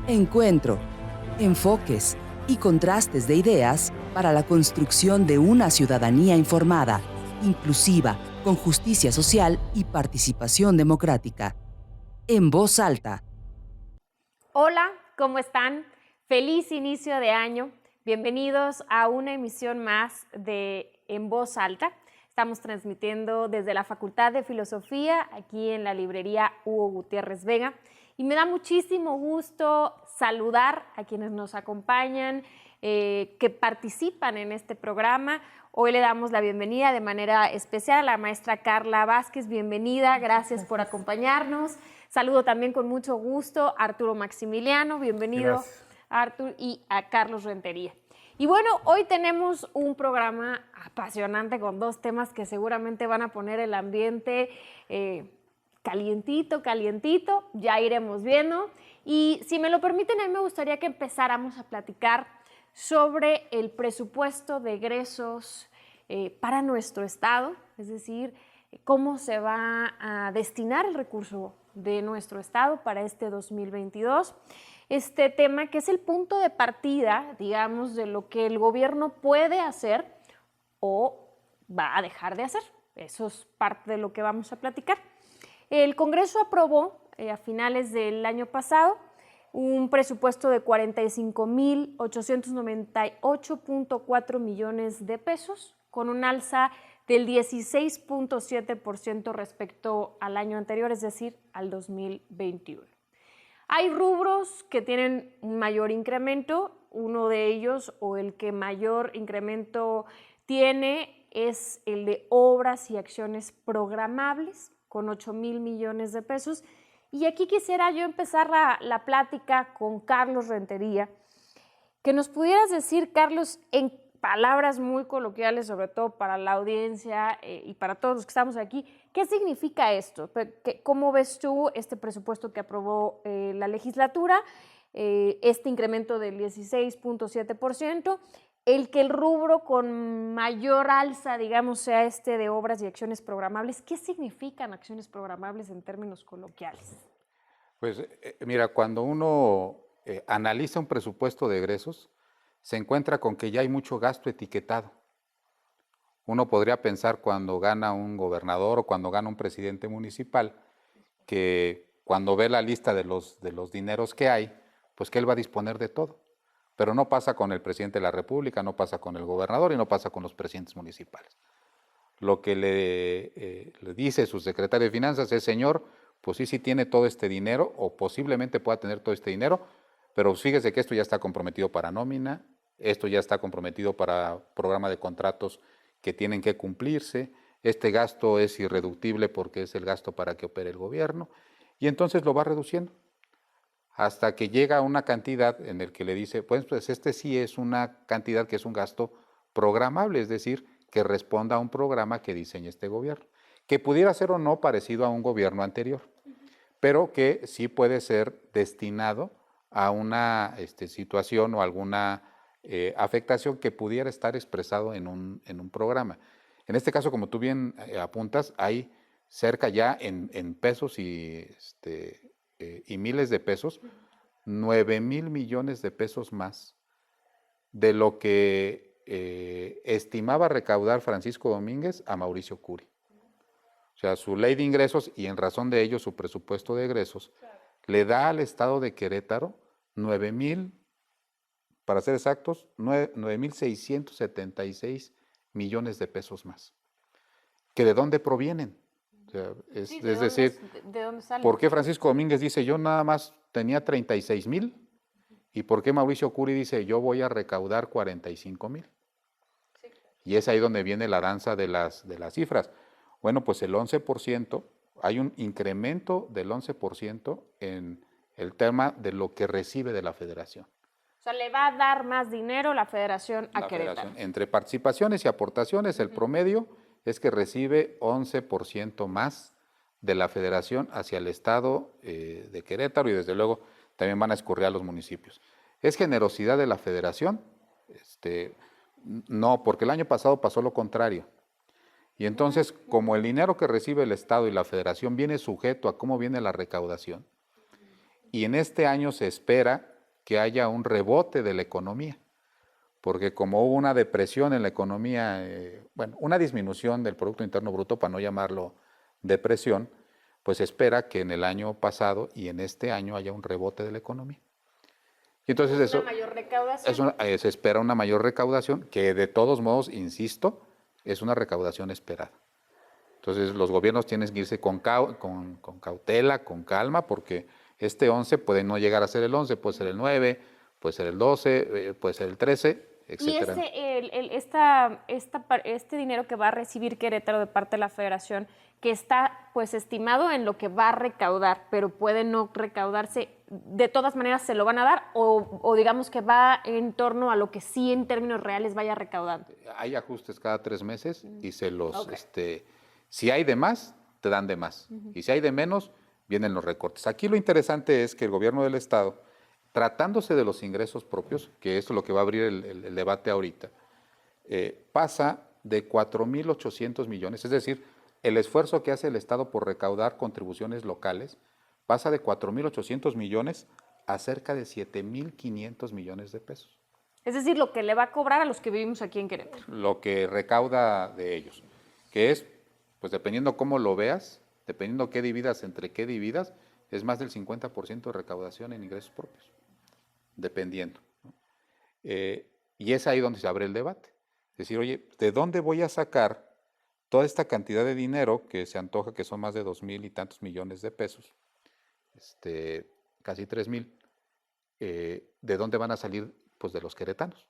Encuentro, enfoques y contrastes de ideas para la construcción de una ciudadanía informada, inclusiva, con justicia social y participación democrática. En voz alta. Hola, ¿cómo están? Feliz inicio de año. Bienvenidos a una emisión más de En Voz Alta. Estamos transmitiendo desde la Facultad de Filosofía, aquí en la librería Hugo Gutiérrez Vega. Y me da muchísimo gusto saludar a quienes nos acompañan, que participan en este programa. Hoy le damos la bienvenida de manera especial a la maestra Carla Vázquez. Bienvenida, gracias por acompañarnos. Saludo también con mucho gusto a Arturo Maximiliano, bienvenido. Gracias. Artur, y a Carlos Rentería. Y bueno, hoy tenemos un programa apasionante con dos temas que seguramente van a poner el ambiente calientito, ya iremos viendo. Y si me lo permiten, a mí me gustaría que empezáramos a platicar sobre el presupuesto de egresos para nuestro estado, es decir, cómo se va a destinar el recurso de nuestro estado para este 2022. Este tema que es el punto de partida, digamos, de lo que el gobierno puede hacer o va a dejar de hacer. Eso es parte de lo que vamos a platicar. El Congreso aprobó a finales del año pasado un presupuesto de 45,898.4 millones de pesos, con un alza del 16.7% respecto al año anterior, es decir, al 2021. Hay rubros que tienen un mayor incremento, uno de ellos, o el que mayor incremento tiene, es el de obras y acciones programables, con 8,000 millones de pesos. Y aquí quisiera yo empezar la plática con Carlos Rentería, que nos pudieras decir, Carlos, en palabras muy coloquiales, sobre todo para la audiencia y para todos los que estamos aquí, ¿qué significa esto? ¿Cómo ves tú este presupuesto que aprobó la legislatura, este incremento del 16.7%, el que el rubro con mayor alza, digamos, sea este de obras y acciones programables? ¿Qué significan acciones programables en términos coloquiales? Pues mira, cuando uno analiza un presupuesto de egresos, se encuentra con que ya hay mucho gasto etiquetado. Uno podría pensar cuando gana un gobernador o cuando gana un presidente municipal, que cuando ve la lista de los dineros que hay, pues que él va a disponer de todo. Pero no pasa con el presidente de la República, no pasa con el gobernador y no pasa con los presidentes municipales. Lo que le dice su secretario de Finanzas es, señor, pues sí tiene todo este dinero o posiblemente pueda tener todo este dinero, pero fíjese que esto ya está comprometido para nómina, esto ya está comprometido para programa de contratos que tienen que cumplirse, este gasto es irreductible porque es el gasto para que opere el gobierno, y entonces lo va reduciendo hasta que llega a una cantidad en el que le dice, pues este sí es una cantidad que es un gasto programable, es decir, que responda a un programa que diseña este gobierno, que pudiera ser o no parecido a un gobierno anterior, pero que sí puede ser destinado a una situación o alguna afectación que pudiera estar expresado en un programa. En este caso, como tú bien apuntas, hay cerca ya en pesos y miles de pesos, 9,000 millones de pesos más de lo que estimaba recaudar Francisco Domínguez a Mauricio Curi. O sea, su ley de ingresos y en razón de ello su presupuesto de egresos le da al estado de Querétaro 9,000, para ser exactos, 9,676 millones de pesos más. ¿Que de dónde provienen? O sea, es decir, ¿de dónde salen? ¿Por qué Francisco Domínguez dice yo nada más tenía 36,000? ¿Y por qué Mauricio Curi dice yo voy a recaudar 45,000? Sí. Y es ahí donde viene la danza de las cifras. Bueno, pues el 11%, hay un incremento del 11% en el tema de lo que recibe de la federación. O sea, le va a dar más dinero la federación a Querétaro. Entre participaciones y aportaciones, el promedio es que recibe 11% más de la federación hacia el estado de Querétaro y desde luego también van a escurrir a los municipios. ¿Es generosidad de la federación? No, porque el año pasado pasó lo contrario. Y entonces, como el dinero que recibe el estado y la federación viene sujeto a cómo viene la recaudación, y en este año se espera que haya un rebote de la economía, porque como hubo una depresión en la economía, bueno, una disminución del Producto Interno Bruto, para no llamarlo depresión, pues se espera que en el año pasado y en este año haya un rebote de la economía. Y entonces ¿Una eso mayor recaudación? se espera una mayor recaudación, que de todos modos, insisto, es una recaudación esperada. Entonces los gobiernos tienen que irse con cautela, con calma, porque este 11 puede no llegar a ser el 11, puede ser el 9, puede ser el 12, puede ser el 13, Y etcétera. este dinero que va a recibir Querétaro de parte de la Federación, que está pues estimado en lo que va a recaudar, pero puede no recaudarse, ¿de todas maneras se lo van a dar o digamos que va en torno a lo que sí en términos reales vaya recaudando? Hay ajustes cada 3 meses y se los, si hay de más, te dan de más. Y si hay de menos, vienen los recortes. Aquí lo interesante es que el gobierno del Estado, tratándose de los ingresos propios, que esto es lo que va a abrir el debate ahorita, pasa de 4.800 millones, es decir, el esfuerzo que hace el Estado por recaudar contribuciones locales pasa de 4.800 millones a cerca de 7.500 millones de pesos. Es decir, lo que le va a cobrar a los que vivimos aquí en Querétaro. Lo que recauda de ellos, que es, pues dependiendo cómo lo veas, dependiendo qué dividas entre qué dividas, es más del 50% de recaudación en ingresos propios, dependiendo, ¿no? Y es ahí donde se abre el debate. Es decir, oye, ¿de dónde voy a sacar toda esta cantidad de dinero que se antoja que son más de 2.000 y tantos millones de pesos, casi 3.000, ¿de dónde van a salir? Pues de los queretanos.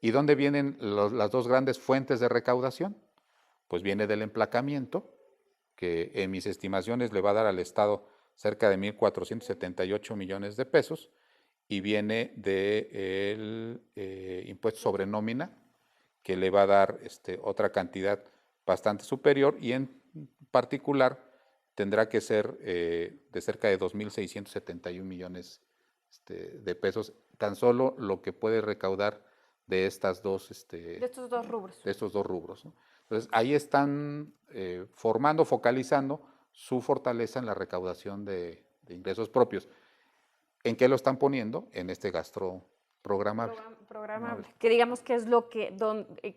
¿Y dónde vienen las dos grandes fuentes de recaudación? Pues viene del emplacamiento, que en mis estimaciones le va a dar al Estado cerca de 1.478 millones de pesos, y viene del impuesto sobre nómina, que le va a dar otra cantidad bastante superior, y en particular tendrá que ser de cerca de 2.671 millones de pesos, tan solo lo que puede recaudar de estas dos, De estos dos rubros. de estos dos rubros, ¿no? Entonces ahí están focalizando su fortaleza en la recaudación de ingresos propios. ¿En qué lo están poniendo? En este gasto programable. Programable. Que digamos que es lo que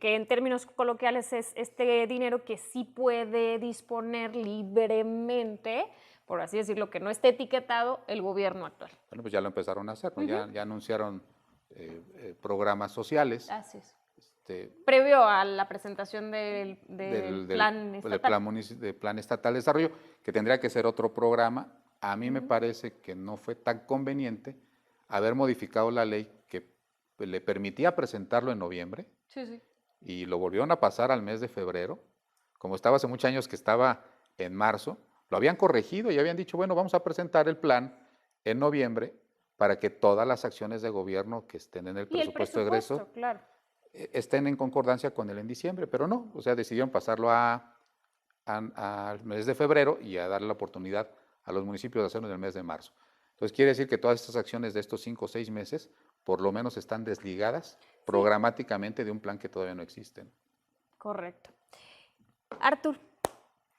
en términos coloquiales es este dinero que sí puede disponer libremente, por así decirlo, que no esté etiquetado el gobierno actual. Bueno, pues ya lo empezaron a hacer, ¿no? Ya anunciaron programas sociales. Así es. Previo a la presentación del plan estatal. Del plan estatal de desarrollo, que tendría que ser otro programa. A mí me parece que no fue tan conveniente haber modificado la ley que le permitía presentarlo en noviembre, y lo volvieron a pasar al mes de febrero, como estaba hace muchos años que estaba en marzo. Lo habían corregido y habían dicho, bueno, vamos a presentar el plan en noviembre para que todas las acciones de gobierno que estén en el presupuesto de egreso claro, estén en concordancia con él en diciembre, pero no, o sea, decidieron pasarlo al mes de febrero y a darle la oportunidad a los municipios de hacerlo en el mes de marzo. Entonces quiere decir que todas estas acciones de estos 5 o 6 meses por lo menos están desligadas programáticamente de un plan que todavía no existe. Correcto. Artur,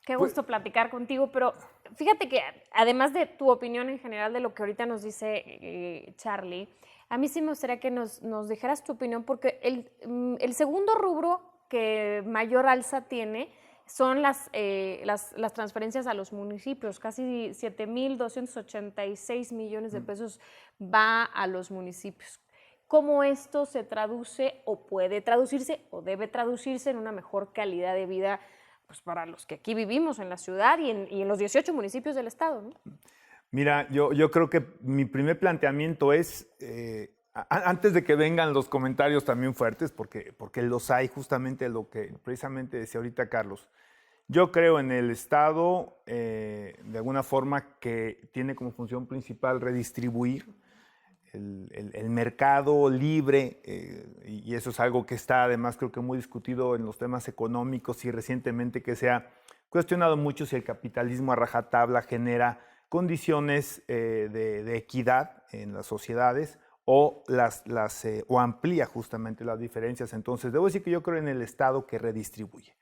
qué gusto platicar contigo, pero fíjate que además de tu opinión en general de lo que ahorita nos dice Charlie, a mí sí me gustaría que nos dijeras tu opinión, porque el segundo rubro que mayor alza tiene son las transferencias a los municipios. Casi 7.286 millones de pesos va a los municipios. ¿Cómo esto se traduce o puede traducirse o debe traducirse en una mejor calidad de vida, pues, para los que aquí vivimos en la ciudad y en los 18 municipios del estado, ¿no? Mira, yo creo que mi primer planteamiento es, antes de que vengan los comentarios también fuertes, porque los hay, justamente lo que precisamente decía ahorita Carlos, yo creo en el Estado, de alguna forma, que tiene como función principal redistribuir el mercado libre, y eso es algo que está además creo que muy discutido en los temas económicos, y recientemente que se ha cuestionado mucho si el capitalismo a rajatabla genera condiciones de equidad en las sociedades o amplía justamente las diferencias. Entonces, debo decir que yo creo en el Estado que redistribuye.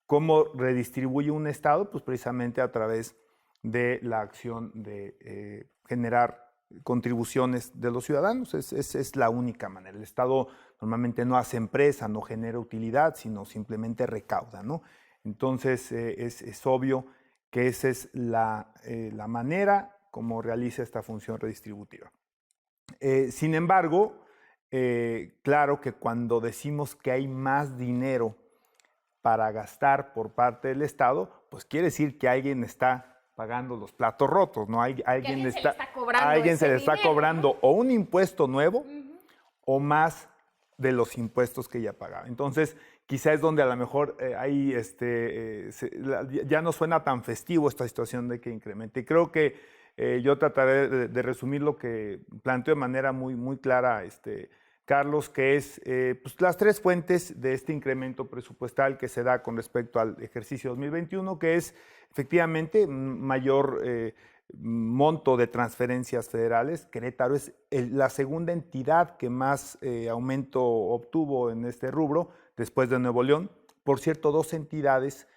¿Cómo redistribuye un Estado? Pues precisamente a través de la acción de generar contribuciones de los ciudadanos. Es la única manera. El Estado normalmente no hace empresa, no genera utilidad, sino simplemente recauda, ¿no? Entonces es obvio que esa es la manera como realiza esta función redistributiva. Sin embargo, claro que cuando decimos que hay más dinero para gastar por parte del Estado, pues quiere decir que alguien está pagando los platos rotos, ¿no? Alguien se le está cobrando o un impuesto nuevo o más de los impuestos que ya pagaba. Entonces, quizá es donde a lo mejor ya no suena tan festivo esta situación de que incremente. Y creo que yo trataré de resumir lo que planteó de manera muy clara Carlos, que es pues las tres fuentes de este incremento presupuestal que se da con respecto al ejercicio 2021, que es efectivamente mayor monto de transferencias federales. Querétaro es la segunda entidad que más aumento obtuvo en este rubro, después de Nuevo León. Por cierto, dos entidades,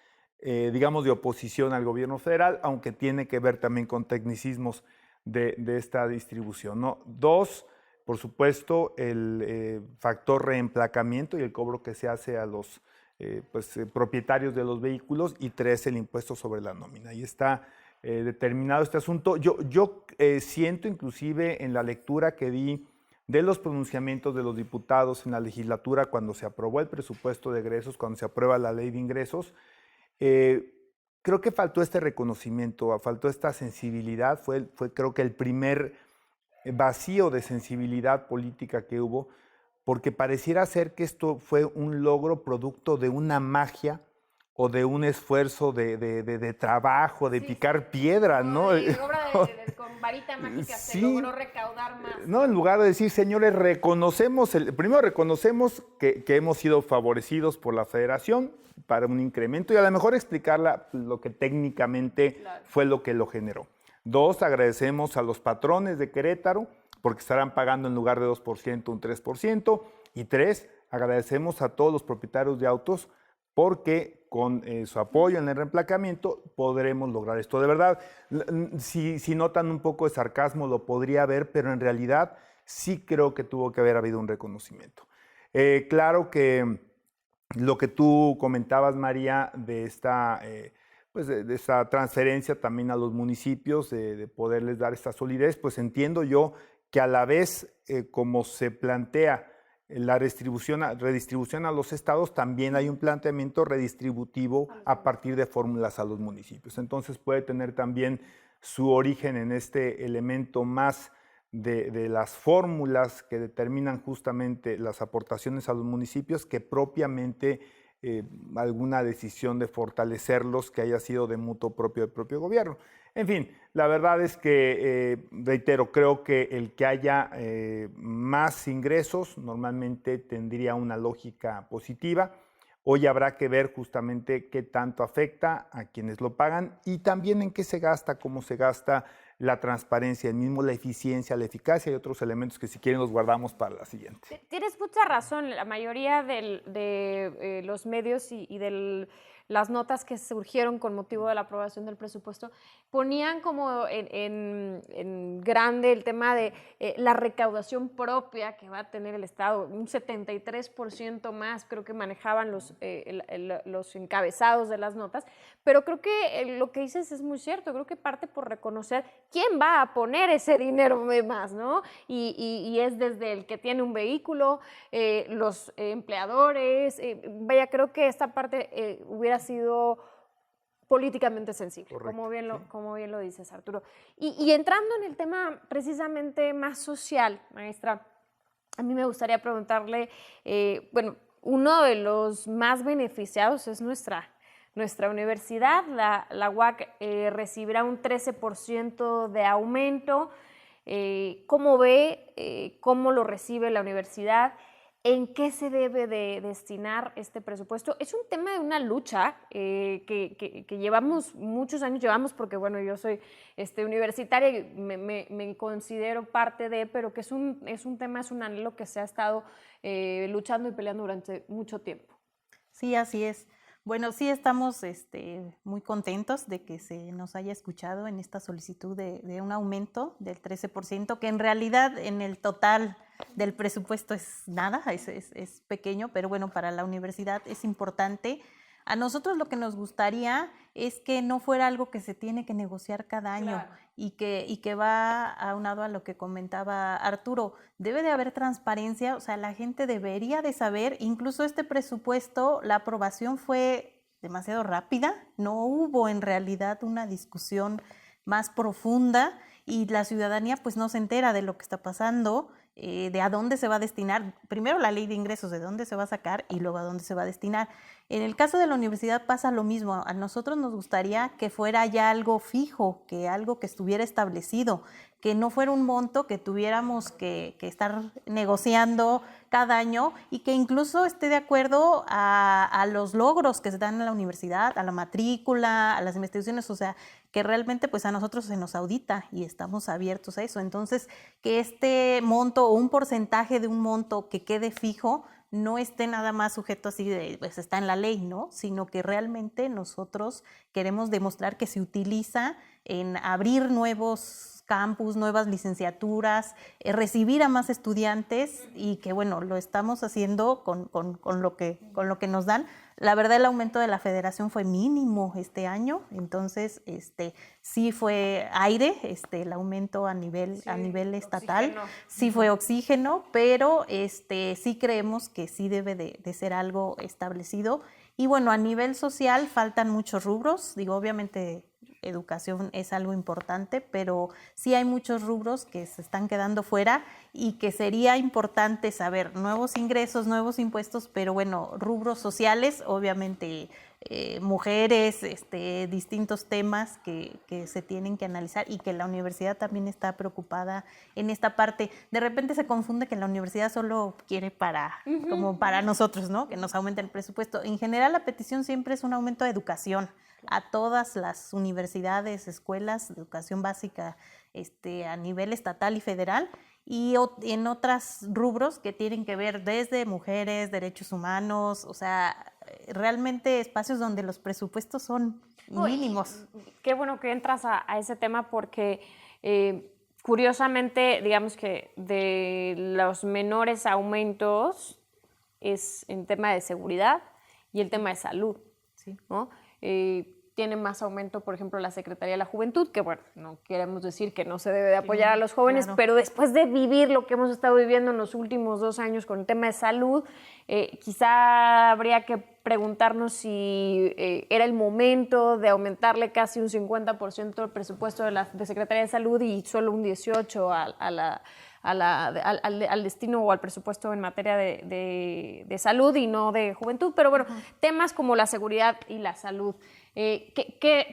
digamos, de oposición al gobierno federal, aunque tiene que ver también con tecnicismos de esta distribución, ¿no? Dos, por supuesto, el factor reemplacamiento y el cobro que se hace a los propietarios de los vehículos. Y tres, el impuesto sobre la nómina. Ahí está determinado este asunto. Yo siento inclusive en la lectura que di de los pronunciamientos de los diputados en la legislatura cuando se aprobó el presupuesto de egresos, cuando se aprueba la ley de ingresos, creo que faltó este reconocimiento, faltó esta sensibilidad. Fue creo que el primer vacío de sensibilidad política que hubo, porque pareciera ser que esto fue un logro producto de una magia o de un esfuerzo de trabajo, de picar piedra, ¿no? Con varita mágica sí, se logró recaudar más. No, en lugar de decir, señores, primero reconocemos que hemos sido favorecidos por la Federación para un incremento y a lo mejor explicar lo que técnicamente fue lo que lo generó. Dos, agradecemos a los patrones de Querétaro porque estarán pagando en lugar de 2% un 3%. Y tres, agradecemos a todos los propietarios de autos porque con su apoyo en el reemplacamiento podremos lograr esto. De verdad, si notan un poco de sarcasmo, lo podría haber, pero en realidad sí creo que tuvo que haber habido un reconocimiento. Claro que lo que tú comentabas, María, de esta transferencia también a los municipios, de poderles dar esta solidez, pues entiendo yo que a la vez, como se plantea la redistribución a los estados, también hay un planteamiento redistributivo a partir de fórmulas a los municipios. Entonces puede tener también su origen en este elemento más de las fórmulas que determinan justamente las aportaciones a los municipios que propiamente alguna decisión de fortalecerlos que haya sido de mutuo propio del propio gobierno. En fin, la verdad es que, reitero, creo que el que haya más ingresos normalmente tendría una lógica positiva. Hoy habrá que ver justamente qué tanto afecta a quienes lo pagan y también en qué se gasta, cómo se gasta, la transparencia, el mismo, la eficiencia, la eficacia y otros elementos que si quieren los guardamos para la siguiente. Tienes mucha razón. La mayoría de los medios y de las notas que surgieron con motivo de la aprobación del presupuesto ponían como en grande el tema de la recaudación propia que va a tener el Estado, un 73% más, creo que manejaban los encabezados de las notas, pero creo que lo que dices es muy cierto. Creo que parte por reconocer quién va a poner ese dinero de más, ¿no? Y es desde el que tiene un vehículo, los empleadores, vaya, creo que esta parte hubiera sido políticamente sensible, como bien lo dices, Arturo. Y entrando en el tema precisamente más social, maestra, a mí me gustaría preguntarle, uno de los más beneficiados es nuestra universidad. La UAC recibirá un 13% de aumento. ¿Cómo ve, cómo lo recibe la universidad? ¿En qué se debe de destinar este presupuesto? Es un tema de una lucha que llevamos muchos años, porque bueno, yo soy universitaria y me considero parte de, pero que es un anhelo que se ha estado luchando y peleando durante mucho tiempo. Sí, así es. Bueno, sí estamos muy contentos de que se nos haya escuchado en esta solicitud de un aumento del 13%, que en realidad en el total del presupuesto es nada, es pequeño, pero bueno, para la universidad es importante. A nosotros lo que nos gustaría es que no fuera algo que se tiene que negociar cada año. Claro. y que va aunado a lo que comentaba Arturo. Debe de haber transparencia, o sea, la gente debería de saber, incluso este presupuesto, la aprobación fue demasiado rápida, no hubo en realidad una discusión más profunda y la ciudadanía pues no se entera de lo que está pasando, de a dónde se va a destinar, primero la ley de ingresos, de dónde se va a sacar y luego a dónde se va a destinar. En el caso de la universidad pasa lo mismo, a nosotros nos gustaría que fuera ya algo fijo, que algo que estuviera establecido, que no fuera un monto que tuviéramos que estar negociando cada año y que incluso esté de acuerdo a los logros que se dan en la universidad, a la matrícula, a las investigaciones, o sea, que realmente pues a nosotros se nos audita y estamos abiertos a eso. Entonces, que este monto o un porcentaje de un monto que quede fijo no esté nada más sujeto así de, pues está en la ley, ¿no? Sino que realmente nosotros queremos demostrar que se utiliza en abrir nuevos campus, nuevas licenciaturas, recibir a más estudiantes y que bueno, lo estamos haciendo con lo que nos dan. La verdad el aumento de la federación fue mínimo este año, entonces sí fue aire, el aumento a nivel estatal, oxígeno. Sí fue oxígeno, pero sí creemos que sí debe de ser algo establecido. Y bueno, a nivel social faltan muchos rubros, digo, obviamente educación es algo importante, pero sí hay muchos rubros que se están quedando fuera y que sería importante saber nuevos ingresos, nuevos impuestos, pero bueno, rubros sociales, obviamente mujeres, distintos temas que se tienen que analizar y que la universidad también está preocupada en esta parte. De repente se confunde que la universidad solo quiere como para nosotros, ¿no? Que nos aumente el presupuesto. En general la petición siempre es un aumento de educación a todas las universidades, escuelas de educación básica a nivel estatal y federal y en otros rubros que tienen que ver desde mujeres, derechos humanos, o sea, realmente espacios donde los presupuestos son mínimos. Qué bueno que entras a ese tema porque curiosamente, digamos que de los menores aumentos es en tema de seguridad y el tema de salud, sí, ¿no? Tiene más aumento, por ejemplo, la Secretaría de la Juventud, que bueno, no queremos decir que no se debe de apoyar a los jóvenes, claro, pero después de vivir lo que hemos estado viviendo en los últimos 2 años con el tema de salud, quizá habría que preguntarnos si era el momento de aumentarle casi un 50% el presupuesto de Secretaría de Salud y solo un 18% al destino o al presupuesto en materia de salud y no de juventud, pero bueno, temas como la seguridad y la salud.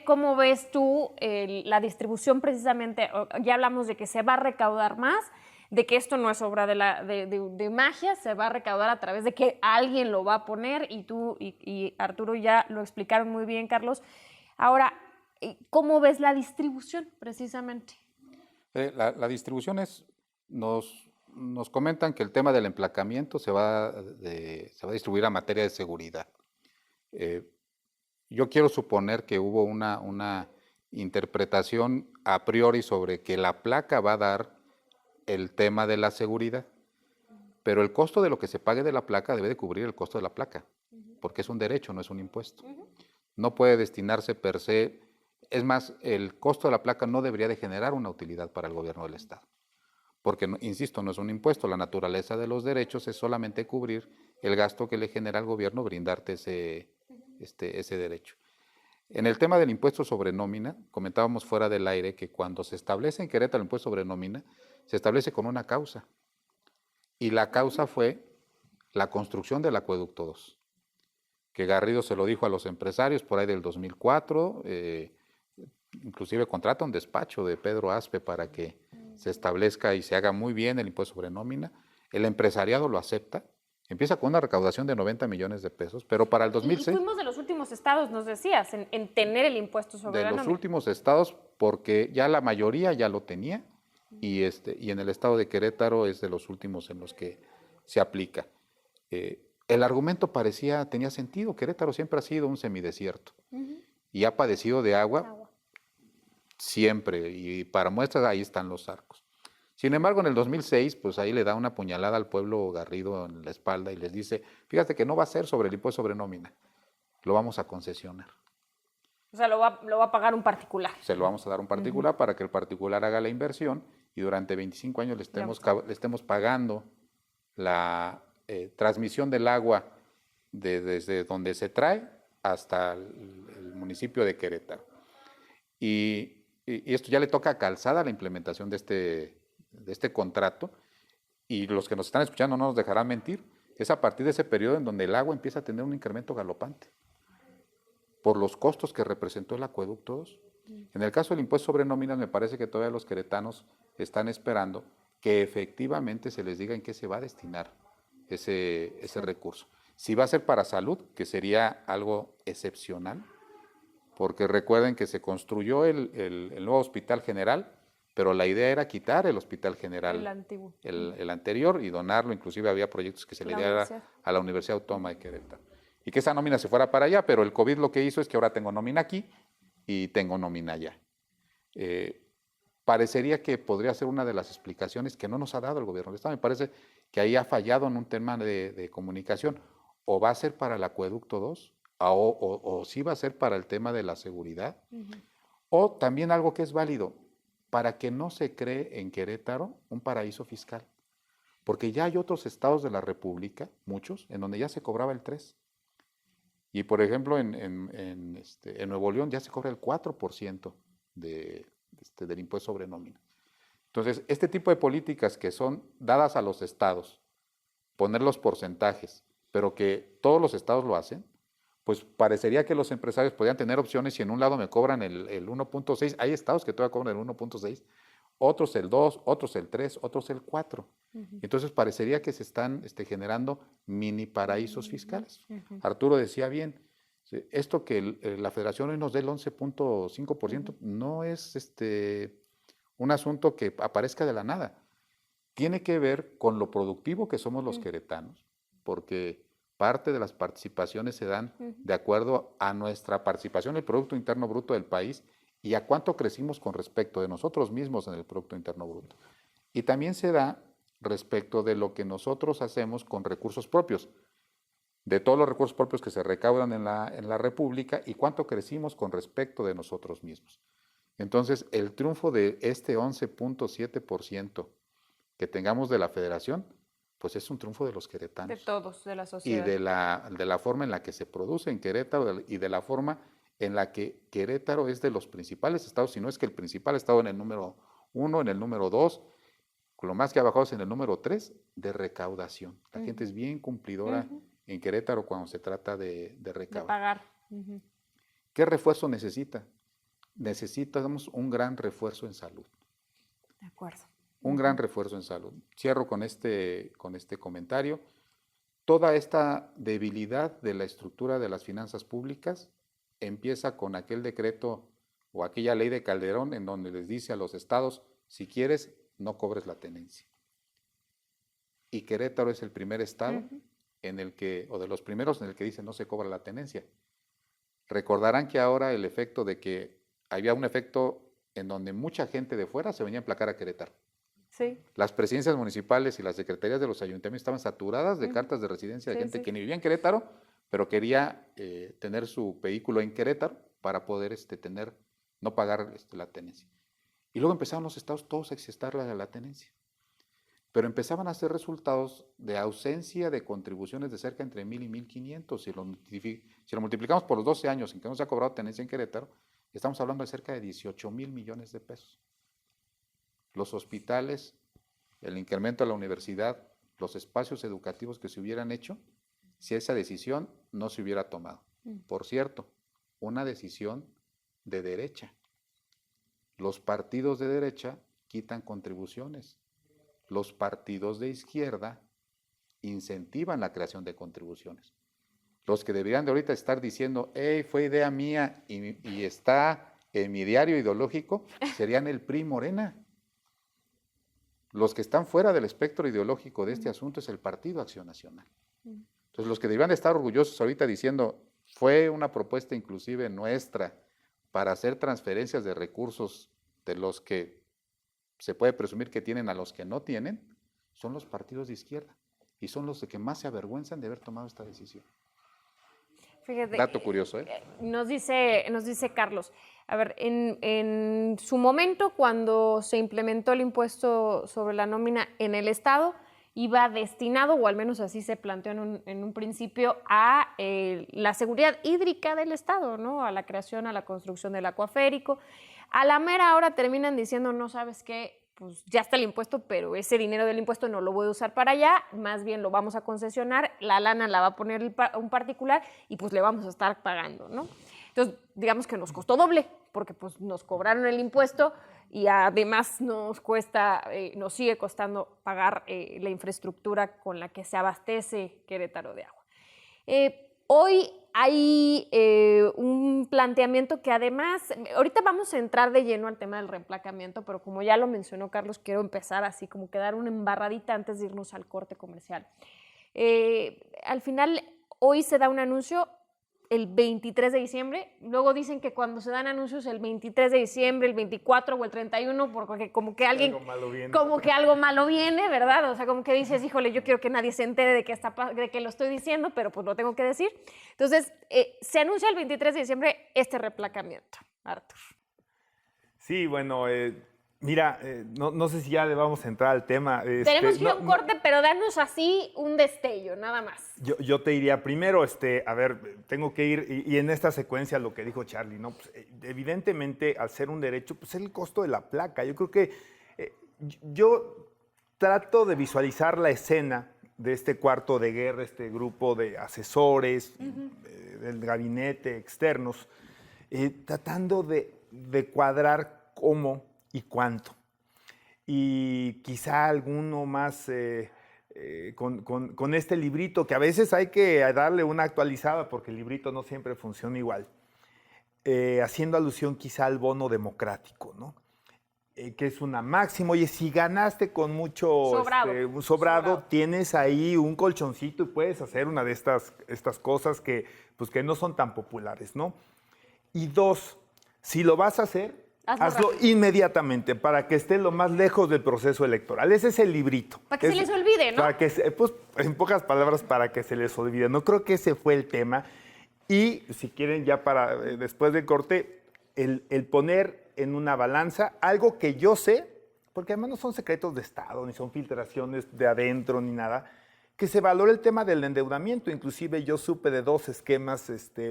¿Cómo ves tú la distribución precisamente? Ya hablamos de que se va a recaudar más, de que esto no es obra de magia, se va a recaudar a través de que alguien lo va a poner y tú y Arturo ya lo explicaron muy bien, Carlos. Ahora, ¿cómo ves la distribución precisamente? La distribución es... Nos comentan que el tema del emplacamiento se va a distribuir a materia de seguridad. Yo quiero suponer que hubo una interpretación a priori sobre que la placa va a dar el tema de la seguridad, pero el costo de lo que se pague de la placa debe de cubrir el costo de la placa, porque es un derecho, no es un impuesto. No puede destinarse per se, es más, el costo de la placa no debería de generar una utilidad para el gobierno del Estado. Porque, insisto, no es un impuesto, la naturaleza de los derechos es solamente cubrir el gasto que le genera al gobierno brindarte ese derecho. En el tema del impuesto sobre nómina, comentábamos fuera del aire que cuando se establece en Querétaro el impuesto sobre nómina, se establece con una causa. Y la causa fue la construcción del Acueducto 2, que Garrido se lo dijo a los empresarios por ahí del 2004, inclusive contrata un despacho de Pedro Aspe para que se establezca y se haga muy bien el impuesto sobre nómina. El empresariado lo acepta, empieza con una recaudación de 90 millones de pesos, pero para el 2006... Y fuimos de los últimos estados, nos decías, en tener el impuesto sobre la nómina. De los últimos estados, porque ya la mayoría ya lo tenía, y en el estado de Querétaro es de los últimos en los que se aplica. el argumento tenía sentido. Querétaro siempre ha sido un semidesierto y ha padecido de agua siempre, y para muestras ahí están los arcos. Sin embargo, en el 2006, pues ahí le da una puñalada al pueblo Garrido en la espalda y les dice, fíjate que no va a ser sobre el impuesto sobre nómina, lo vamos a concesionar. O sea, lo va a pagar un particular. Se lo vamos a dar a un particular para que el particular haga la inversión y durante 25 años le estemos pagando la transmisión del agua desde donde se trae hasta el municipio de Querétaro. Y esto ya le toca a Calzada la implementación de este contrato, y los que nos están escuchando no nos dejarán mentir, es a partir de ese periodo en donde el agua empieza a tener un incremento galopante por los costos que representó el acueducto 2. En el caso del impuesto sobre nóminas, me parece que todavía los queretanos están esperando que efectivamente se les diga en qué se va a destinar ese recurso. Si va a ser para salud, que sería algo excepcional, porque recuerden que se construyó el nuevo Hospital General, pero la idea era quitar el Hospital General, el antiguo, el anterior, y donarlo. Inclusive había proyectos que se le diera a la Universidad Autónoma de Querétaro. Y que esa nómina se fuera para allá, pero el COVID lo que hizo es que ahora tengo nómina aquí y tengo nómina allá. Parecería que podría ser una de las explicaciones que no nos ha dado el gobierno del Estado. Me parece que ahí ha fallado en un tema de comunicación. O va a ser para el acueducto 2, o sí va a ser para el tema de la seguridad, o también algo que es válido, para que no se cree en Querétaro un paraíso fiscal, porque ya hay otros estados de la República, muchos, en donde ya se cobraba el 3%. Y por ejemplo, en Nuevo León ya se cobra el 4% del impuesto sobre nómina. Entonces, este tipo de políticas que son dadas a los estados, poner los porcentajes, pero que todos los estados lo hacen, pues parecería que los empresarios podrían tener opciones. Si en un lado me cobran el 1.6, hay estados que todavía cobran el 1.6, otros el 2, otros el 3, otros el 4. Entonces parecería que se están generando mini paraísos fiscales. Arturo decía bien, esto que la federación hoy nos dé el 11.5% no es un asunto que aparezca de la nada. Tiene que ver con lo productivo que somos los queretanos, porque parte de las participaciones se dan de acuerdo a nuestra participación en el Producto Interno Bruto del país y a cuánto crecimos con respecto de nosotros mismos en el Producto Interno Bruto. Y también se da respecto de lo que nosotros hacemos con recursos propios, de todos los recursos propios que se recaudan en la República, y cuánto crecimos con respecto de nosotros mismos. Entonces, el triunfo de este 11.7% que tengamos de la federación, pues es un triunfo de los queretanos. De todos, de la sociedad. Y de la forma en la que se produce en Querétaro, y de la forma en la que Querétaro es de los principales estados, si no es que el principal estado en el número 1, en el número 2, lo más que ha bajado es en el número 3 de recaudación. La gente es bien cumplidora en Querétaro cuando se trata de recaudar. De pagar. ¿Qué refuerzo necesita? Necesitamos un gran refuerzo en salud. De acuerdo. Un gran refuerzo en salud. Cierro con este comentario. Toda esta debilidad de la estructura de las finanzas públicas empieza con aquel decreto o aquella ley de Calderón en donde les dice a los estados, si quieres, no cobres la tenencia. Y Querétaro es el primer estado en el que, o de los primeros en el que dice no se cobra la tenencia. Recordarán que ahora el efecto de que había un efecto en donde mucha gente de fuera se venía a emplacar a Querétaro. Sí. Las presidencias municipales y las secretarías de los ayuntamientos estaban saturadas de cartas de residencia de gente que ni vivía en Querétaro, pero quería tener su vehículo en Querétaro para poder no pagar la tenencia. Y luego empezaron los estados todos a exestar la tenencia. Pero empezaban a hacer resultados de ausencia de contribuciones de cerca entre 1,000 y 1,500. Si lo multiplicamos por los 12 años en que no se ha cobrado tenencia en Querétaro, estamos hablando de cerca de 18,000 millones de pesos. Los hospitales, el incremento de la universidad, los espacios educativos que se hubieran hecho, si esa decisión no se hubiera tomado. Por cierto, una decisión de derecha. Los partidos de derecha quitan contribuciones. Los partidos de izquierda incentivan la creación de contribuciones. Los que deberían de ahorita estar diciendo, hey, fue idea mía y está en mi diario ideológico, serían el PRI y Morena. Los que están fuera del espectro ideológico de este asunto es el Partido Acción Nacional. Entonces, los que deberían de estar orgullosos ahorita diciendo, fue una propuesta inclusive nuestra para hacer transferencias de recursos de los que se puede presumir que tienen a los que no tienen, son los partidos de izquierda y son los que más se avergüenzan de haber tomado esta decisión. Fíjate, dato curioso, ¿eh? Nos dice Carlos, a ver, en su momento, cuando se implementó el impuesto sobre la nómina en el Estado, iba destinado, o al menos así se planteó en un principio, a la seguridad hídrica del Estado, ¿no? A la creación, a la construcción del acuaférico. A la mera hora terminan diciendo, no, ¿sabes qué? Pues ya está el impuesto, pero ese dinero del impuesto no lo voy a usar para allá, más bien lo vamos a concesionar, la lana la va a poner un particular y pues le vamos a estar pagando, ¿no? Entonces, digamos que nos costó doble, porque pues nos cobraron el impuesto y además nos sigue costando pagar la infraestructura con la que se abastece Querétaro de agua. Hoy hay un planteamiento que además, ahorita vamos a entrar de lleno al tema del reemplacamiento, pero como ya lo mencionó Carlos, quiero empezar así como que dar una embarradita antes de irnos al corte comercial. Al final, hoy se da un anuncio el 23 de diciembre, luego dicen que cuando se dan anuncios el 23 de diciembre, el 24 o el 31, porque como que algo malo viene, ¿verdad? O sea, como que dices, híjole, yo quiero que nadie se entere de que lo estoy diciendo, pero pues lo tengo que decir. Entonces, se anuncia el 23 de diciembre este reemplacamiento, Artur. Sí, bueno, mira, no sé si ya le vamos a entrar al tema. Tenemos que ir a un corte, pero danos así un destello, nada más. Yo te diría, primero, a ver, tengo que ir, y en esta secuencia lo que dijo Charlie, ¿no? Pues, evidentemente, al ser un derecho, pues es el costo de la placa. Yo creo que yo trato de visualizar la escena de este cuarto de guerra, este grupo de asesores, del gabinete, externos, tratando de cuadrar cómo y cuánto. Y quizá alguno más con este librito, que a veces hay que darle una actualizada porque el librito no siempre funciona igual, haciendo alusión quizá al bono democrático, ¿no? Que es una máxima. Oye, si ganaste con mucho sobrado, tienes ahí un colchoncito y puedes hacer una de estas cosas que no son tan populares, ¿no? Y dos, si lo vas a hacer, hazlo inmediatamente para que esté lo más lejos del proceso electoral. Ese es el librito. Para que se les olvide, ¿no? Para que, pues, en pocas palabras, para que se les olvide. No creo que ese fue el tema. Y si quieren, ya para después del corte, el poner en una balanza algo que yo sé, porque además no son secretos de Estado, ni son filtraciones de adentro, ni nada, que se valore el tema del endeudamiento. Inclusive yo supe de dos esquemas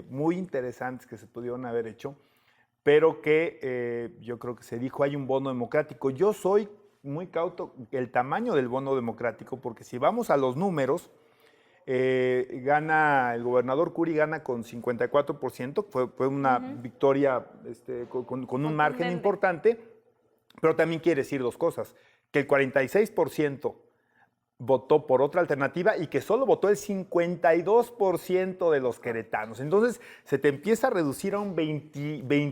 muy interesantes que se pudieron haber hecho, pero que yo creo que se dijo, hay un bono democrático. Yo soy muy cauto el tamaño del bono democrático, porque si vamos a los números, gana el gobernador Curi, gana con 54%, fue una victoria con un margen importante, pero también quiere decir dos cosas, que el 46% votó por otra alternativa y que solo votó el 52% de los queretanos. Entonces, se te empieza a reducir a un 20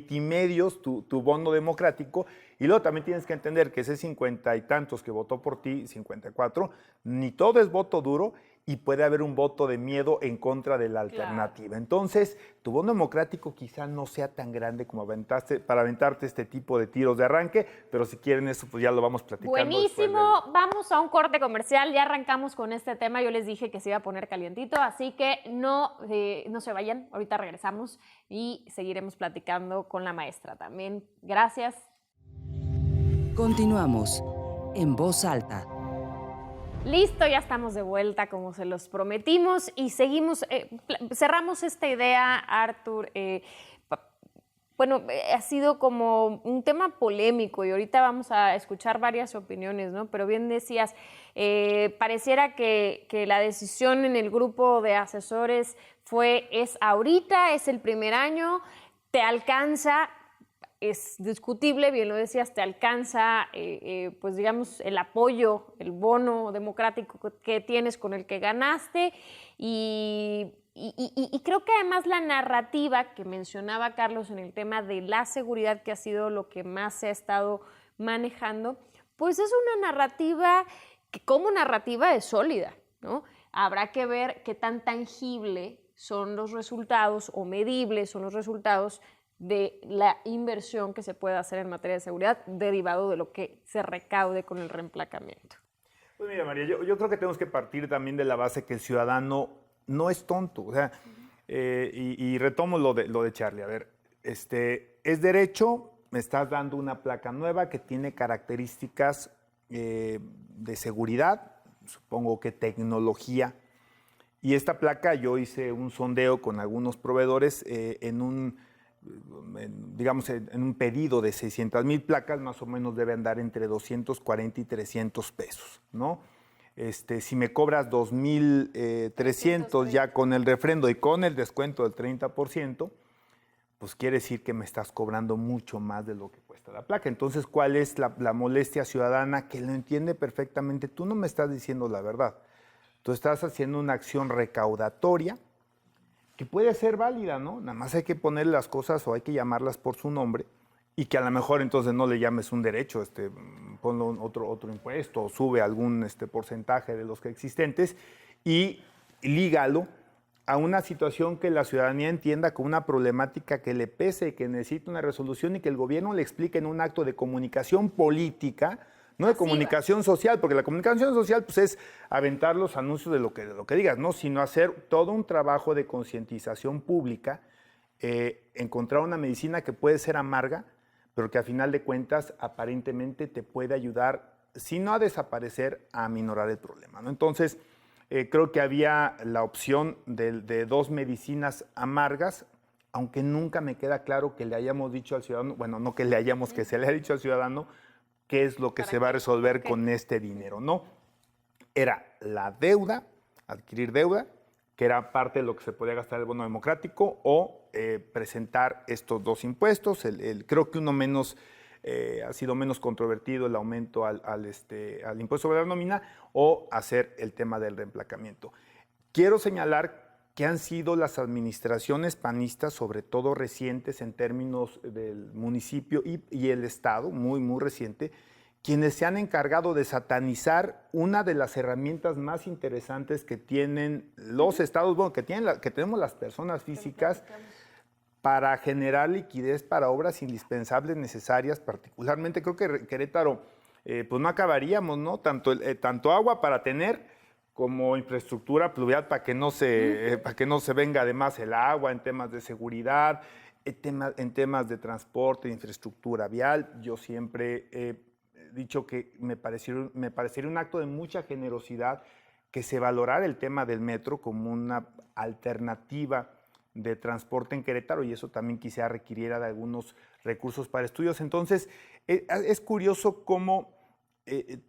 y medios tu bono democrático, y luego también tienes que entender que ese 50 y tantos que votó por ti, 54, ni todo es voto duro, y puede haber un voto de miedo en contra de la alternativa. Claro. Entonces, tu bono democrático quizá no sea tan grande como para aventarte este tipo de tiros de arranque, pero si quieren eso, pues ya lo vamos platicando. Buenísimo, vamos a un corte comercial, ya arrancamos con este tema, yo les dije que se iba a poner calientito, así que no se vayan, ahorita regresamos y seguiremos platicando con la maestra también. Gracias. Continuamos en Voz Alta. Listo, ya estamos de vuelta como se los prometimos y seguimos, cerramos esta idea, Artur. Bueno, ha sido como un tema polémico y ahorita vamos a escuchar varias opiniones, ¿no? Pero bien decías, pareciera que la decisión en el grupo de asesores es ahorita, es el primer año, te alcanza. Es discutible, bien lo decías, te alcanza, pues digamos, el apoyo, el bono democrático que tienes con el que ganaste y creo que además la narrativa que mencionaba Carlos en el tema de la seguridad, que ha sido lo que más se ha estado manejando, pues es una narrativa que como narrativa es sólida, ¿no? Habrá que ver qué tan tangible son los resultados o medibles son los resultados de la inversión que se puede hacer en materia de seguridad derivado de lo que se recaude con el reemplacamiento. Pues mira, María, yo creo que tenemos que partir también de la base que el ciudadano no es tonto. O sea, y retomo lo de Charlie. A ver, es derecho, me estás dando una placa nueva que tiene características de seguridad, supongo que tecnología. Y esta placa yo hice un sondeo con algunos proveedores en un pedido de 600,000 placas, más o menos debe andar entre 240 y 300 pesos, ¿no? Si me cobras 2,300 ya con el refrendo y con el descuento del 30%, pues quiere decir que me estás cobrando mucho más de lo que cuesta la placa. Entonces, ¿cuál es la molestia ciudadana? Que lo entiende perfectamente. Tú no me estás diciendo la verdad. Tú estás haciendo una acción recaudatoria que puede ser válida, ¿no? Nada más hay que poner las cosas o hay que llamarlas por su nombre y que a lo mejor entonces no le llames un derecho, ponlo otro impuesto o sube algún porcentaje de los que existentes y lígalo a una situación que la ciudadanía entienda como una problemática que le pese, que necesita una resolución y que el gobierno le explique en un acto de comunicación política, no de comunicación social, porque la comunicación social pues, es aventar los anuncios de lo que digas, ¿no? Sino hacer todo un trabajo de concientización pública, encontrar una medicina que puede ser amarga, pero que a final de cuentas aparentemente te puede ayudar, si no a desaparecer, a aminorar el problema, ¿no? Entonces, creo que había la opción de 2 medicinas amargas, aunque nunca me queda claro que le hayamos dicho al ciudadano, bueno, no que le hayamos, que se le haya dicho al ciudadano, qué es lo que se va a resolver con este dinero, ¿no? Era la deuda, adquirir deuda, que era parte de lo que se podía gastar el bono democrático, o presentar estos 2 impuestos. Creo que uno menos ha sido menos controvertido, el aumento al impuesto sobre la nómina, o hacer el tema del reemplacamiento. Quiero señalar que han sido las administraciones panistas, sobre todo recientes en términos del municipio y el Estado, muy, muy reciente, quienes se han encargado de satanizar una de las herramientas más interesantes que tienen los estados, bueno, que tenemos las personas físicas para generar liquidez para obras indispensables necesarias, particularmente creo que Querétaro, pues no acabaríamos, ¿no? Tanto agua para tener como infraestructura pluvial para que no se venga de más el agua, en temas de seguridad, en temas de transporte, de infraestructura vial. Yo siempre he dicho que me parecería un acto de mucha generosidad que se valorara el tema del metro como una alternativa de transporte en Querétaro, y eso también quizá requiriera de algunos recursos para estudios. Entonces, es curioso cómo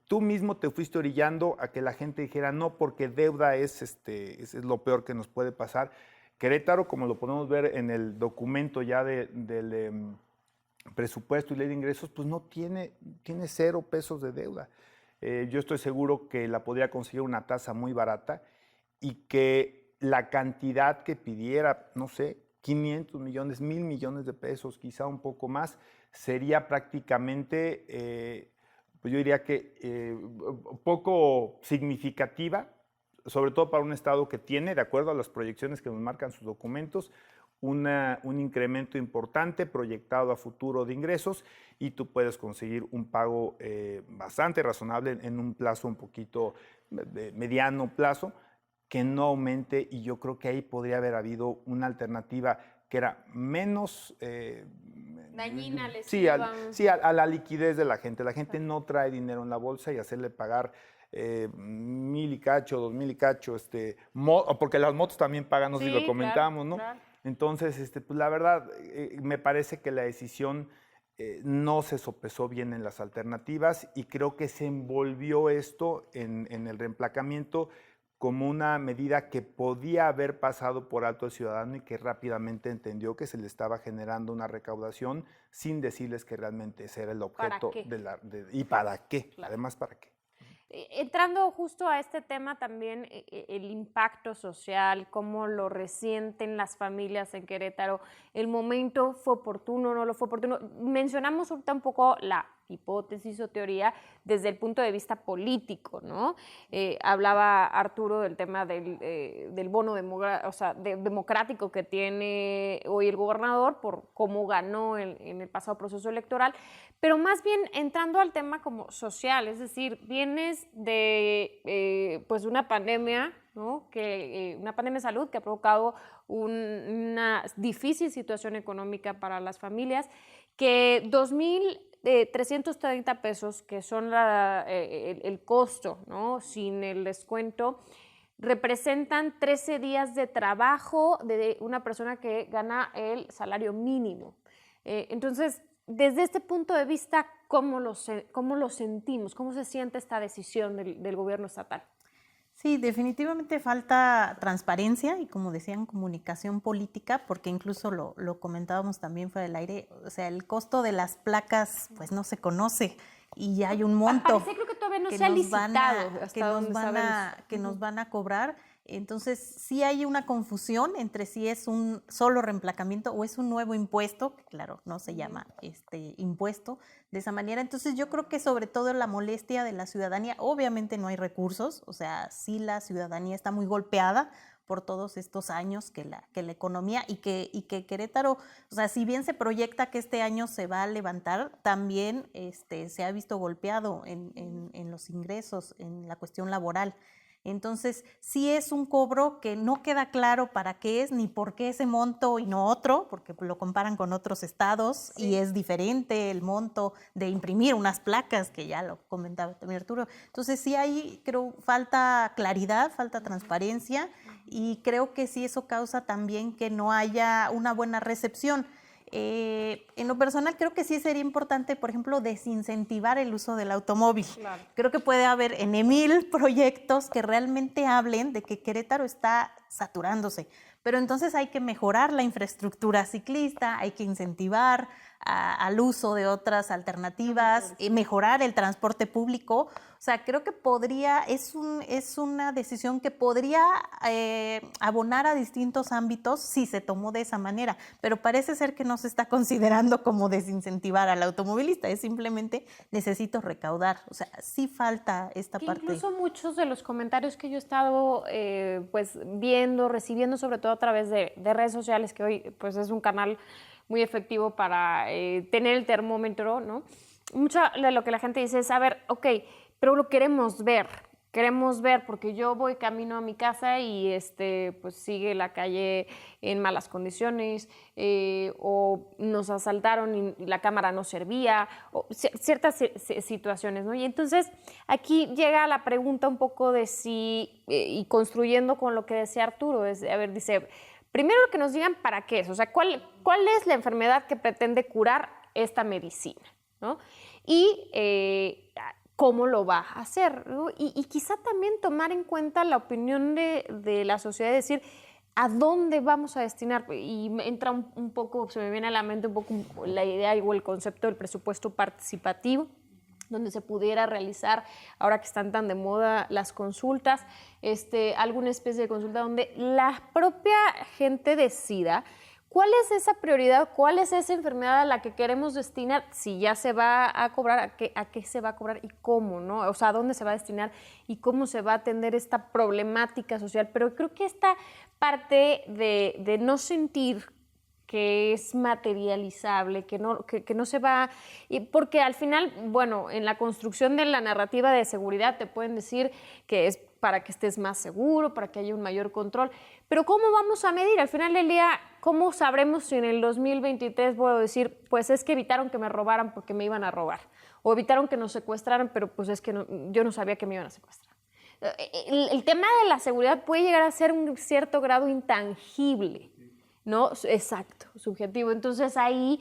tú mismo te fuiste orillando a que la gente dijera no, porque deuda es lo peor que nos puede pasar. Querétaro, como lo podemos ver en el documento ya del presupuesto y ley de ingresos, pues no tiene 0 pesos de deuda. Yo estoy seguro que la podría conseguir una tasa muy barata y que la cantidad que pidiera, no sé, 500 millones, 1,000 millones de pesos, quizá un poco más, sería prácticamente, pues yo diría que poco significativa, sobre todo para un estado que tiene, de acuerdo a las proyecciones que nos marcan sus documentos, un incremento importante proyectado a futuro de ingresos, y tú puedes conseguir un pago bastante razonable en un plazo un poquito de mediano plazo, que no aumente, y yo creo que ahí podría haber habido una alternativa que era menos dañina, a la liquidez de la gente. La gente no trae dinero en la bolsa, y hacerle pagar 1,000 y cacho, 2,000 y cacho, porque las motos también pagan, no sé si lo comentamos, ¿no? Claro. Entonces, pues la verdad, me parece que la decisión no se sopesó bien en las alternativas, y creo que se envolvió esto en el reemplacamiento como una medida que podía haber pasado por alto el ciudadano, y que rápidamente entendió que se le estaba generando una recaudación sin decirles que realmente ese era el objeto y para qué, claro. Además, ¿para qué? Entrando justo a este tema también, el impacto social, cómo lo resienten las familias en Querétaro, el momento fue oportuno, no lo fue oportuno. Mencionamos ahorita un poco la hipótesis o teoría desde el punto de vista político, ¿no? Hablaba Arturo del tema del bono democrático que tiene hoy el gobernador por cómo ganó en el pasado proceso electoral, pero más bien entrando al tema como social, es decir, vienes de pues una pandemia, ¿no? Una pandemia de salud que ha provocado una difícil situación económica para las familias, que 2,330 pesos, que son el costo, ¿no? Sin el descuento, representan 13 días de trabajo de una persona que gana el salario mínimo. Entonces, desde este punto de vista, ¿cómo lo sentimos? ¿Cómo se siente esta decisión del gobierno estatal? Sí, definitivamente falta transparencia y, como decían, comunicación política, porque incluso lo comentábamos también fuera del aire, o sea, el costo de las placas pues no se conoce y ya hay un monto. Parece, creo que todavía no se ha licitado que nos van a cobrar. Entonces, sí hay una confusión entre si es un solo reemplacamiento o es un nuevo impuesto, que claro, no se llama impuesto de esa manera. Entonces, yo creo que sobre todo la molestia de la ciudadanía, obviamente no hay recursos, o sea, sí la ciudadanía está muy golpeada por todos estos años que la economía y que Querétaro, o sea, si bien se proyecta que este año se va a levantar, también se ha visto golpeado en los ingresos, en la cuestión laboral. Entonces, sí es un cobro que no queda claro para qué es ni por qué ese monto y no otro, porque lo comparan con otros estados y es diferente el monto de imprimir unas placas, que ya lo comentaba también Arturo. Entonces, sí hay, creo, falta claridad, falta transparencia y creo que sí eso causa también que no haya una buena recepción. En lo personal creo que sí sería importante, por ejemplo, desincentivar el uso del automóvil. Claro. Creo que puede haber 1000 proyectos que realmente hablen de que Querétaro está saturándose, pero entonces hay que mejorar la infraestructura ciclista, hay que incentivar al uso de otras alternativas, mejorar el transporte público. O sea, creo que es una decisión que podría abonar a distintos ámbitos si se tomó de esa manera, pero parece ser que no se está considerando como desincentivar al automovilista, es simplemente necesito recaudar. O sea, sí falta esta parte. Incluso muchos de los comentarios que yo he estado pues viendo, recibiendo, sobre todo a través de redes sociales, que hoy pues es un canal muy efectivo para tener el termómetro, ¿no? Mucho de lo que la gente dice es, a ver, ok, pero lo queremos ver porque yo voy camino a mi casa y pues sigue la calle en malas condiciones, o nos asaltaron y la cámara no servía, o ciertas situaciones, ¿no? Y entonces aquí llega la pregunta un poco de si, y construyendo con lo que decía Arturo, dice, primero que nos digan para qué es, o sea, cuál es la enfermedad que pretende curar esta medicina, ¿no? Y cómo lo va a hacer, ¿no? Y quizá también tomar en cuenta la opinión de la sociedad, decir, ¿a dónde vamos a destinar? Y entra un poco, se me viene a la mente un poco la idea o el concepto del presupuesto participativo, donde se pudiera realizar, ahora que están tan de moda las consultas, alguna especie de consulta donde la propia gente decida cuál es esa prioridad, cuál es esa enfermedad a la que queremos destinar, si ya se va a cobrar, a qué se va a cobrar y cómo, ¿no? O sea, a dónde se va a destinar y cómo se va a atender esta problemática social. Pero creo que esta parte de no sentir que es materializable, que no se va, porque al final, bueno, en la construcción de la narrativa de seguridad te pueden decir que es para que estés más seguro, para que haya un mayor control, pero ¿cómo vamos a medir? Al final del día, ¿cómo sabremos si en el 2023 puedo decir, pues es que evitaron que me robaran porque me iban a robar, o evitaron que nos secuestraran, pero pues es que yo no sabía que me iban a secuestrar? El tema de la seguridad puede llegar a ser un cierto grado intangible, ¿no? Exacto, subjetivo. Entonces ahí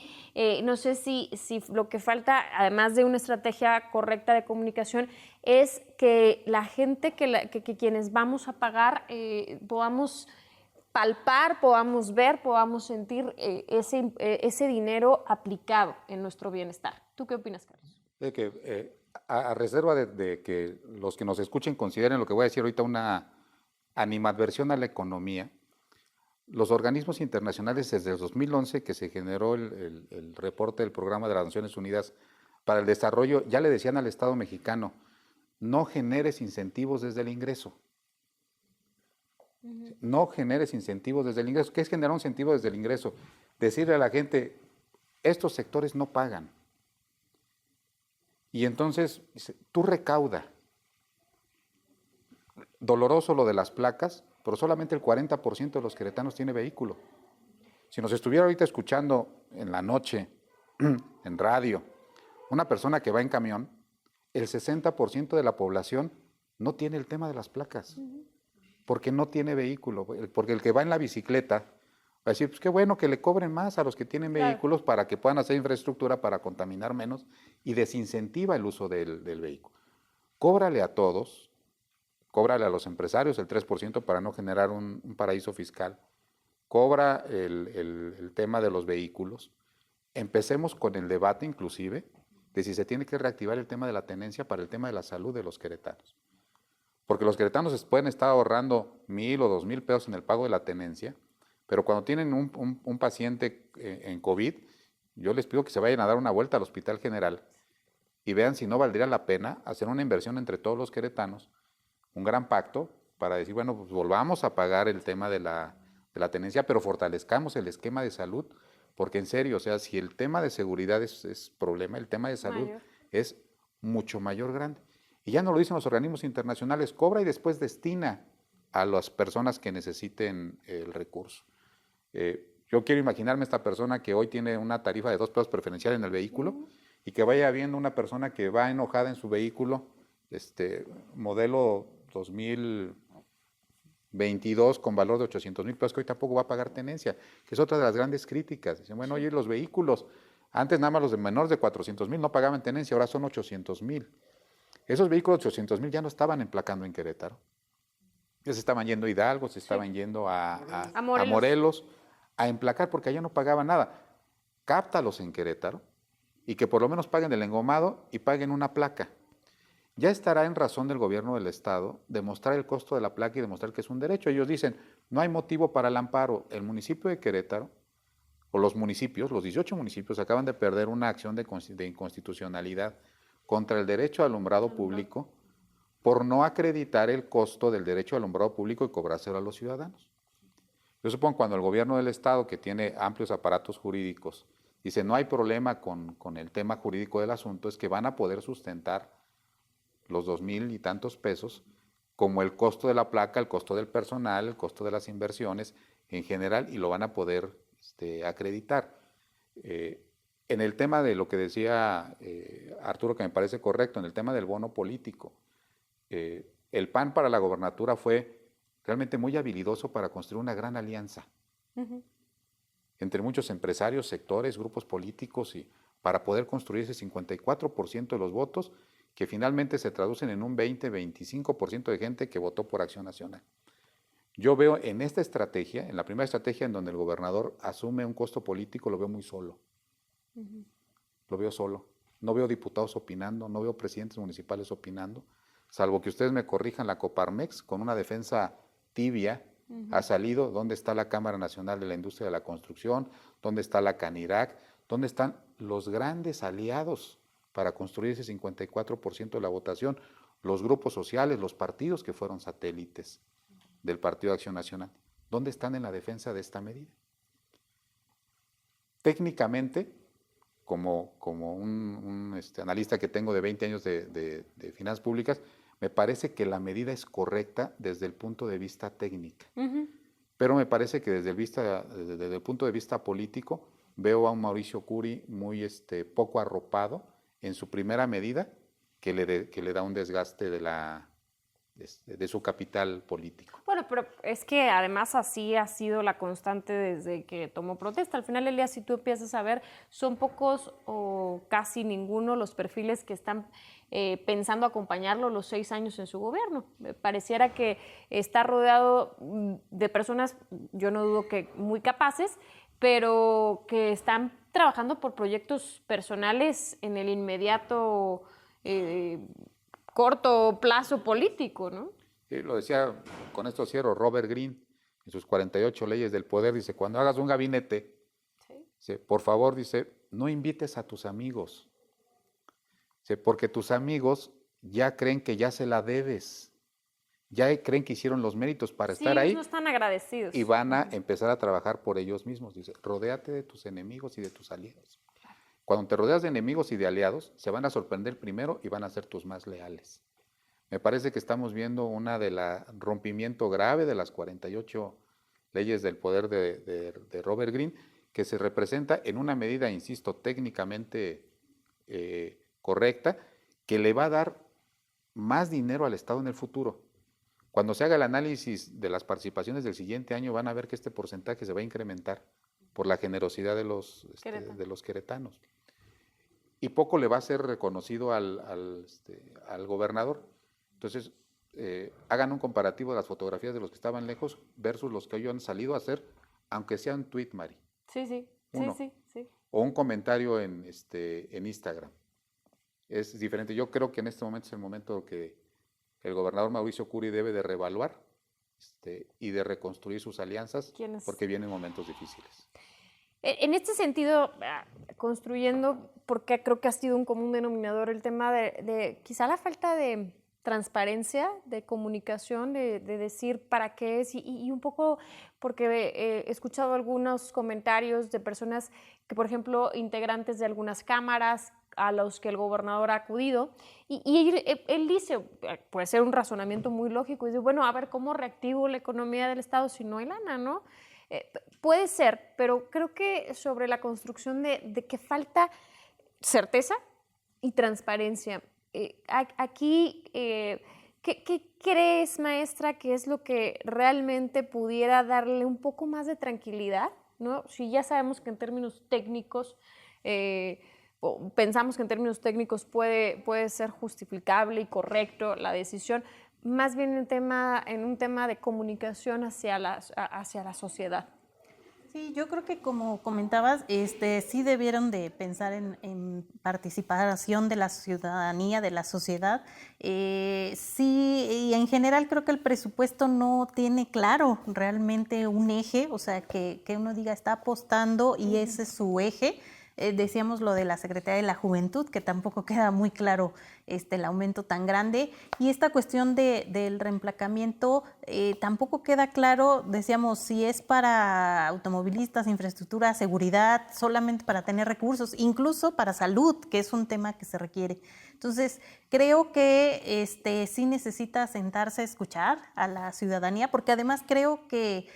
no sé si lo que falta, además de una estrategia correcta de comunicación, es que la gente, que quienes vamos a pagar, podamos palpar, podamos ver, podamos sentir ese dinero aplicado en nuestro bienestar. ¿Tú qué opinas, Carlos? De que, a reserva de que los que nos escuchen consideren lo que voy a decir ahorita una animadversión a la economía, los organismos internacionales desde el 2011 que se generó el reporte del Programa de las Naciones Unidas para el desarrollo, ya le decían al Estado mexicano, no generes incentivos desde el ingreso. No generes incentivos desde el ingreso. ¿Qué es generar un incentivo desde el ingreso? Decirle a la gente, estos sectores no pagan. Y entonces, tú recauda. Doloroso lo de las placas, pero solamente el 40% de los queretanos tiene vehículo. Si nos estuviera ahorita escuchando en la noche, en radio, una persona que va en camión, el 60% de la población no tiene el tema de las placas, porque no tiene vehículo, porque el que va en la bicicleta va a decir, pues qué bueno que le cobren más a los que tienen vehículos para que puedan hacer infraestructura para contaminar menos y desincentiva el uso del vehículo. Cóbrale a todos, cóbrale a los empresarios el 3% para no generar un paraíso fiscal, cobra el tema de los vehículos. Empecemos con el debate inclusive de si se tiene que reactivar el tema de la tenencia para el tema de la salud de los queretanos. Porque los queretanos pueden estar ahorrando 1,000 o 2,000 pesos en el pago de la tenencia, pero cuando tienen un paciente en COVID, yo les pido que se vayan a dar una vuelta al Hospital General y vean si no valdría la pena hacer una inversión entre todos los queretanos, un gran pacto para decir, bueno, pues volvamos a pagar el tema de la tenencia, pero fortalezcamos el esquema de salud, porque en serio, o sea, si el tema de seguridad es problema, el tema de salud es mucho mayor grande. Y ya nos lo dicen los organismos internacionales, cobra y después destina a las personas que necesiten el recurso. Yo quiero imaginarme esta persona que hoy tiene una tarifa de 2 pesos preferencial en el vehículo y que vaya viendo una persona que va enojada en su vehículo, modelo 2022 con valor de 800,000 pesos, que hoy tampoco va a pagar tenencia, que es otra de las grandes críticas. Dicen, bueno, oye, los vehículos, antes nada más los de menores de 400,000 no pagaban tenencia, ahora son 800,000. Esos vehículos de 800,000 ya no estaban emplacando en Querétaro. Ya se estaban yendo a Hidalgo, se estaban yendo a Morelos a emplacar porque allá no pagaban nada. Cáptalos en Querétaro y que por lo menos paguen el engomado y paguen una placa. Ya estará en razón del gobierno del estado demostrar el costo de la placa y demostrar que es un derecho. Ellos dicen, no hay motivo para el amparo. El municipio de Querétaro, o los municipios, los 18 municipios, acaban de perder una acción de inconstitucionalidad contra el derecho al alumbrado público por no acreditar el costo del derecho al alumbrado público y cobrárselo a los ciudadanos. Yo supongo cuando el gobierno del estado, que tiene amplios aparatos jurídicos, dice no hay problema con el tema jurídico del asunto, es que van a poder sustentar los 2,000 y tantos pesos como el costo de la placa, el costo del personal, el costo de las inversiones en general y lo van a poder acreditar. En el tema de lo que decía Arturo, que me parece correcto, en el tema del bono político, el PAN para la gobernatura fue realmente muy habilidoso para construir una gran alianza entre muchos empresarios, sectores, grupos políticos y para poder construir ese 54% de los votos que finalmente se traducen en un 20-25% de gente que votó por Acción Nacional. Yo veo en esta estrategia, en la primera estrategia en donde el gobernador asume un costo político, lo veo muy solo. Lo veo solo. No veo diputados opinando, no veo presidentes municipales opinando, salvo que ustedes me corrijan, la Coparmex, con una defensa tibia, ha salido. ¿Dónde está la Cámara Nacional de la Industria de la Construcción? ¿Dónde está la Canirac? ¿Dónde están los grandes aliados para construir ese 54% de la votación? Los grupos sociales, los partidos que fueron satélites del Partido de Acción Nacional. ¿Dónde están en la defensa de esta medida? Técnicamente, como un analista que tengo de 20 años de finanzas públicas, me parece que la medida es correcta desde el punto de vista técnico. Pero me parece que desde el punto de vista político veo a un Mauricio Curi muy poco arropado en su primera medida que le da un desgaste de su capital político. Bueno, pero es que además así ha sido la constante desde que tomó protesta. Al final del día, si tú empiezas a ver, son pocos o casi ninguno los perfiles que están pensando acompañarlo los 6 años en su gobierno. Pareciera que está rodeado de personas, yo no dudo que muy capaces, pero que están trabajando por proyectos personales en el inmediato corto plazo político, ¿no? Sí, lo decía, con esto cierro, Robert Greene, en sus 48 leyes del poder, dice, cuando hagas un gabinete, dice, por favor, dice, no invites a tus amigos, Porque tus amigos ya creen que ya se la debes, ya creen que hicieron los méritos para Sí, estar ellos ahí no están agradecidos. y van a empezar a trabajar por ellos mismos. Dice, rodéate de tus enemigos y de tus aliados. Cuando te rodeas de enemigos y de aliados, se van a sorprender primero y van a ser tus más leales. Me parece que estamos viendo rompimiento grave de las 48 leyes del poder de Robert Greene, que se representa en una medida, insisto, técnicamente correcta, que le va a dar más dinero al Estado en el futuro. Cuando se haga el análisis de las participaciones del siguiente año, van a ver que este porcentaje se va a incrementar por la generosidad de los queretanos. Y poco le va a ser reconocido al gobernador. Entonces, hagan un comparativo de las fotografías de los que estaban lejos versus los que hoy han salido a hacer, aunque sea un tweet, Mari. Sí. O un comentario en Instagram. Es diferente. Yo creo que en este momento es el momento que el gobernador Mauricio Curi debe de reevaluar y de reconstruir sus alianzas, porque vienen momentos difíciles. En este sentido, construyendo, porque creo que ha sido un común denominador el tema de quizá la falta de transparencia, de comunicación, de decir para qué es, y un poco porque he escuchado algunos comentarios de personas que, por ejemplo, integrantes de algunas cámaras a los que el gobernador ha acudido, y él dice, puede ser un razonamiento muy lógico, dice, bueno, a ver, ¿cómo reactivo la economía del Estado si no hay lana, no? Puede ser, pero creo que sobre la construcción de que falta certeza y transparencia. Aquí, ¿qué crees, maestra, que es lo que realmente pudiera darle un poco más de tranquilidad, ¿no? Si ya sabemos que en términos técnicos, pensamos que en términos técnicos puede ser justificable y correcto la decisión, más bien en un tema de comunicación hacia la sociedad. Sí, yo creo que como comentabas, sí debieron de pensar en participación de la ciudadanía, de la sociedad. Sí, y en general creo que el presupuesto no tiene claro realmente un eje, o sea, que uno diga está apostando y ese es su eje. Decíamos lo de la Secretaría de la Juventud, que tampoco queda muy claro el aumento tan grande. Y esta cuestión del reemplacamiento tampoco queda claro, decíamos, si es para automovilistas, infraestructura, seguridad, solamente para tener recursos, incluso para salud, que es un tema que se requiere. Entonces, creo que sí necesita sentarse a escuchar a la ciudadanía, porque además creo que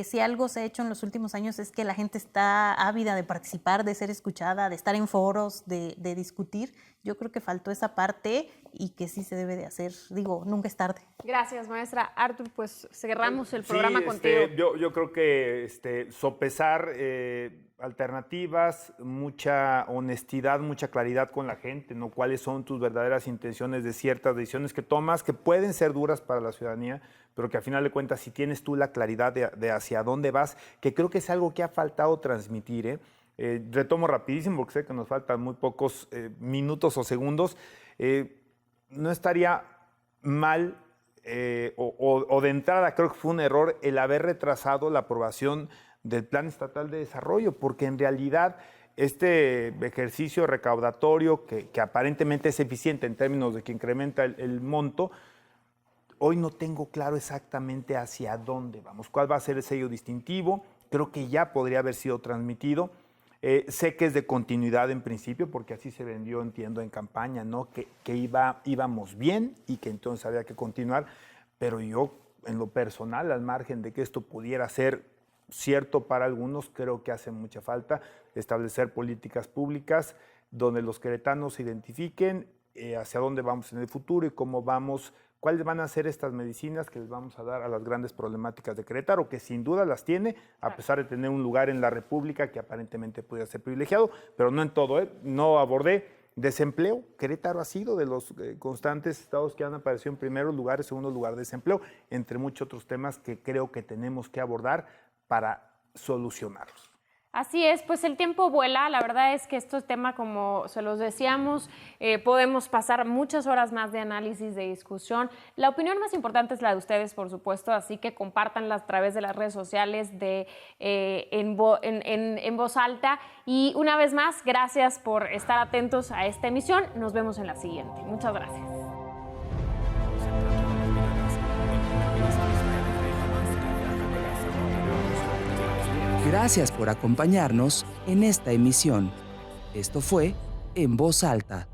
si algo se ha hecho en los últimos años es que la gente está ávida de participar, de ser escuchada, de estar en foros, de discutir. Yo creo que faltó esa parte y que sí se debe de hacer. Digo, nunca es tarde. Gracias, maestra. Artur, pues cerramos el programa contigo. Yo creo que sopesar alternativas, mucha honestidad, mucha claridad con la gente, ¿no? Cuáles son tus verdaderas intenciones de ciertas decisiones que tomas, que pueden ser duras para la ciudadanía, pero que al final de cuentas, si tienes tú la claridad de hacia dónde vas, que creo que es algo que ha faltado transmitir, retomo rapidísimo porque sé que nos faltan muy pocos minutos o segundos. No estaría mal o de entrada creo que fue un error el haber retrasado la aprobación del Plan Estatal de Desarrollo, porque en realidad este ejercicio recaudatorio que aparentemente es eficiente en términos de que incrementa el monto, hoy no tengo claro exactamente hacia dónde vamos, cuál va a ser el sello distintivo. Creo que ya podría haber sido transmitido. Sé que es de continuidad en principio, porque así se vendió, entiendo, en campaña, ¿no? Que íbamos bien y que entonces había que continuar, pero yo, en lo personal, al margen de que esto pudiera ser cierto para algunos, creo que hace mucha falta establecer políticas públicas donde los queretanos se identifiquen hacia dónde vamos en el futuro y cómo vamos, cuáles van a ser estas medicinas que les vamos a dar a las grandes problemáticas de Querétaro, que sin duda las tiene, a pesar de tener un lugar en la República que aparentemente puede ser privilegiado, pero no en todo, no abordé desempleo. Querétaro ha sido de los constantes estados que han aparecido en primeros lugares, segundo lugar de desempleo, entre muchos otros temas que creo que tenemos que abordar para solucionarlos. Así es, pues el tiempo vuela. La verdad es que este tema, como se los decíamos, podemos pasar muchas horas más de análisis, de discusión. La opinión más importante es la de ustedes, por supuesto, así que compártanla a través de las redes sociales en Voz Alta. Y una vez más, gracias por estar atentos a esta emisión. Nos vemos en la siguiente. Muchas gracias. Gracias por acompañarnos en esta emisión. Esto fue En Voz Alta.